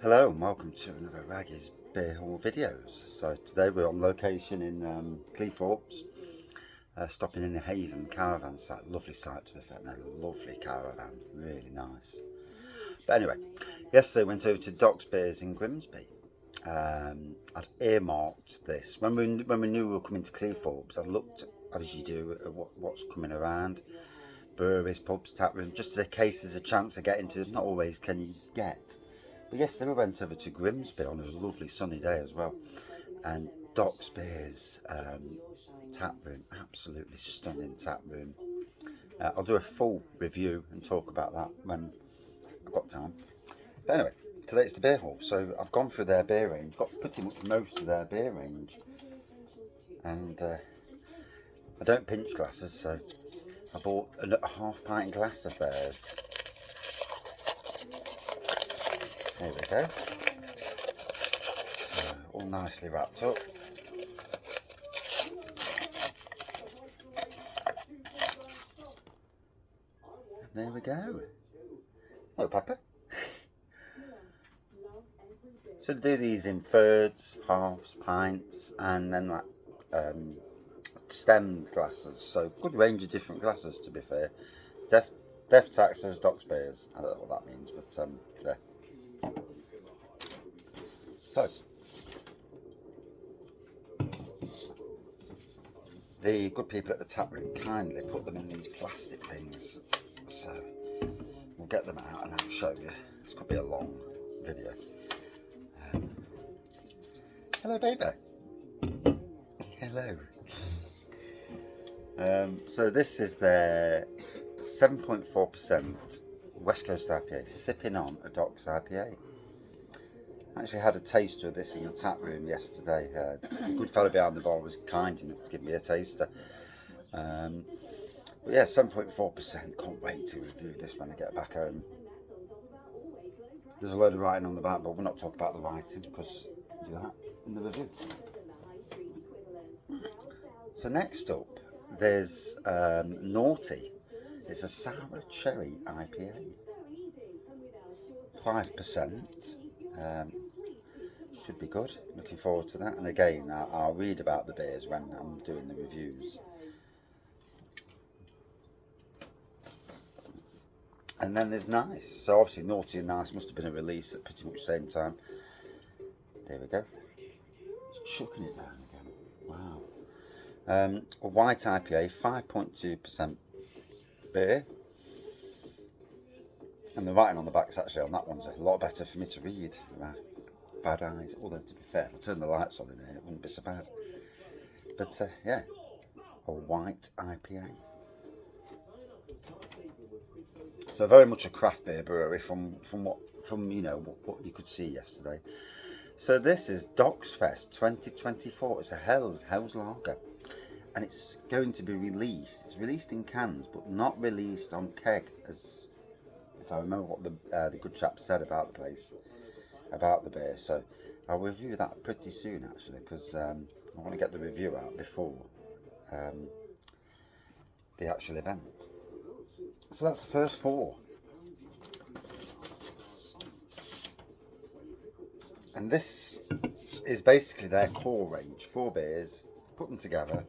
Hello and welcome to another Raggy's Beer Hall videos. So today we're on location in Cleethorpes, stopping in the Haven caravan site. Lovely site to be fair, a lovely caravan, really nice. But anyway, yesterday went over to Doc's Beers in Grimsby. I'd earmarked this when we knew we were coming to Cleethorpes. I looked, as you do, at what's coming around. Breweries, pubs, taproom, just in case there's a chance of getting to them. Not always can you get. But yesterday we went over to Grimsby on a lovely sunny day as well. And Doc's Beers taproom, absolutely stunning taproom. I'll do a full review and talk about that when I've got time. But anyway, today it's the beer hall. So I've gone through their beer range, got pretty much most of their beer range. And I don't pinch glasses, so I bought a half-pint glass of theirs. There we go. So, all nicely wrapped up. And there we go. Hello, Papa. So they do these in thirds, halves, pints, and then like stemmed glasses. So good range of different glasses, to be fair. Def Taxers, Doc's Beers. I don't know what that means, but there. So the good people at the tap room kindly put them in these plastic things. So we'll get them out and I'll show you. This could be a long video. Hello, baby. Hello. So this is their 7.4% West Coast IPA, sipping on a Doc's IPA. I actually had a taster of this in the tap room yesterday. A good fellow behind the bar was kind enough to give me a taster. But yeah, 7.4%. Can't wait to review this when I get back home. There's a load of writing on the back, but we're not talking about the writing because we'll do that in the review. So next up, there's Naughty. It's a sour cherry IPA. 5%. Should be good. Looking forward to that. And again, I'll read about the beers when I'm doing the reviews. And then there's Nice. So obviously Naughty and Nice must have been a release at pretty much the same time. There we go. Just chucking it down again. Wow. A white IPA, 5.2% beer. And the writing on the back is actually on that one's a lot better for me to read. Bad eyes. Although to be fair, if I turn the lights on in here, it wouldn't be so bad. But yeah, a white IPA. So very much a craft beer brewery from what you could see yesterday. So this is Doc's Fest 2024. It's a Hell's Lager, and it's going to be released. It's released in cans, but not released on keg, as if I remember what the good chap said about the place, about the beer. So I'll review that pretty soon actually, because I want to get the review out before the actual event. So that's the first four. And this is basically their core range. 4 beers, put them together.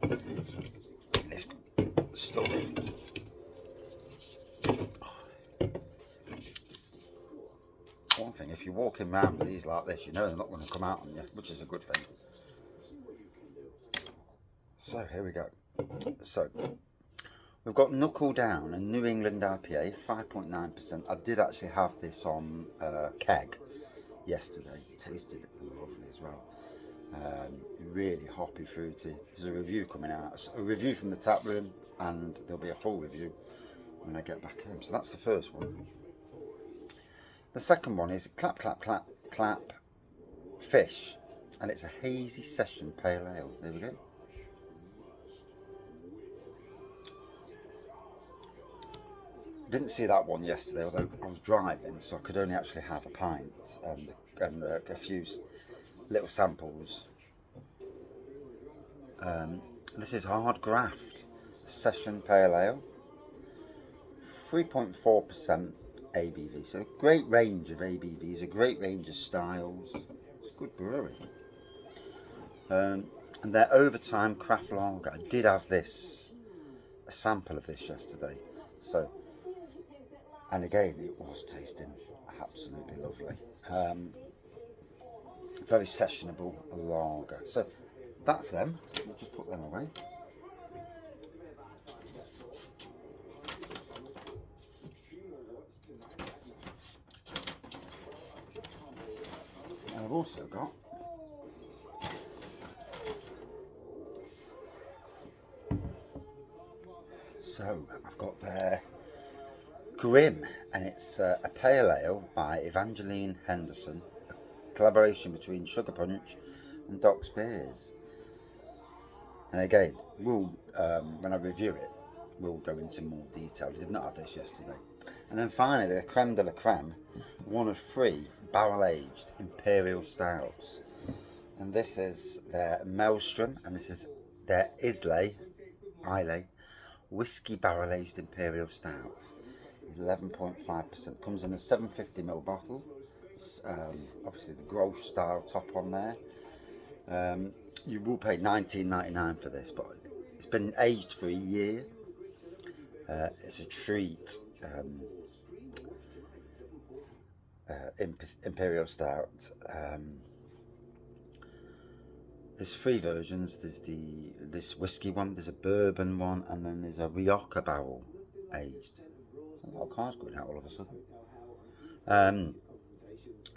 This stuff. One thing, if you're walking around with these like this, you know they're not going to come out on you, which is a good thing. So here we go. So we've got Knuckle Down, a New England IPA, 5.9%. I did actually have this on keg yesterday. Tasted lovely as well. Really hoppy, fruity. There's a review coming out, a review from the tap room, and there'll be a full review when I get back home. So that's the first one. The second one is Clap Clap Clap Clap Fish, and it's a hazy session pale ale. There we go. Didn't see that one yesterday, although I was driving, so I could only actually have a pint and a few little samples. This is Hard Graft Session Pale Ale, 3.4% ABV. So a great range of ABVs, a great range of styles. It's a good brewery. And their overtime craft lager. I did have a sample of this yesterday. So, and again, it was tasting absolutely lovely. Very sessionable lager. So that's them. We'll just put them away. And I've also got their Grim, and it's a pale ale by Evangeline Henderson, a collaboration between Sugar Punch and Doc's Beers. And again, we'll when I review it, we'll go into more detail. We did not have this yesterday. And then finally, the creme de la creme, one of 3 barrel-aged Imperial Stouts. And this is their Maelstrom, and this is their Islay Whisky barrel-aged Imperial Stout. 11.5%. Comes in a 750ml bottle. Obviously the Grolsch style top on there. You will pay $19.99 for this, but it's been aged for a year. It's a treat. Imperial Stout. There's 3 versions. There's this whiskey one, there's a bourbon one, and then there's a Rioja barrel aged. A lot of cars going out all of a sudden.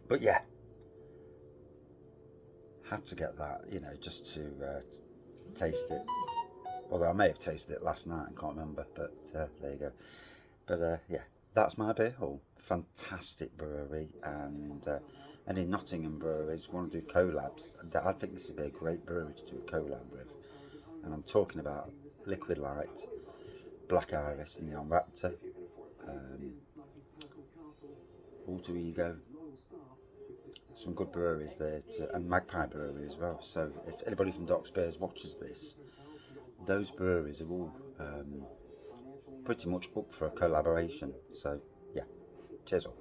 But yeah, had to get that, just to taste it. Although I may have tasted it last night and can't remember, but there you go. But yeah, that's my beer haul. Fantastic brewery, and any Nottingham breweries want to do collabs, I think this would be a great brewery to do a collab with. And I'm talking about Liquid Light, Black Iris, and Neon Raptor. Alter Ego, some good breweries there and Magpie Brewery as well. So if anybody from Doc's Beers watches this, those breweries are all pretty much up for a collaboration. So yeah, cheers all.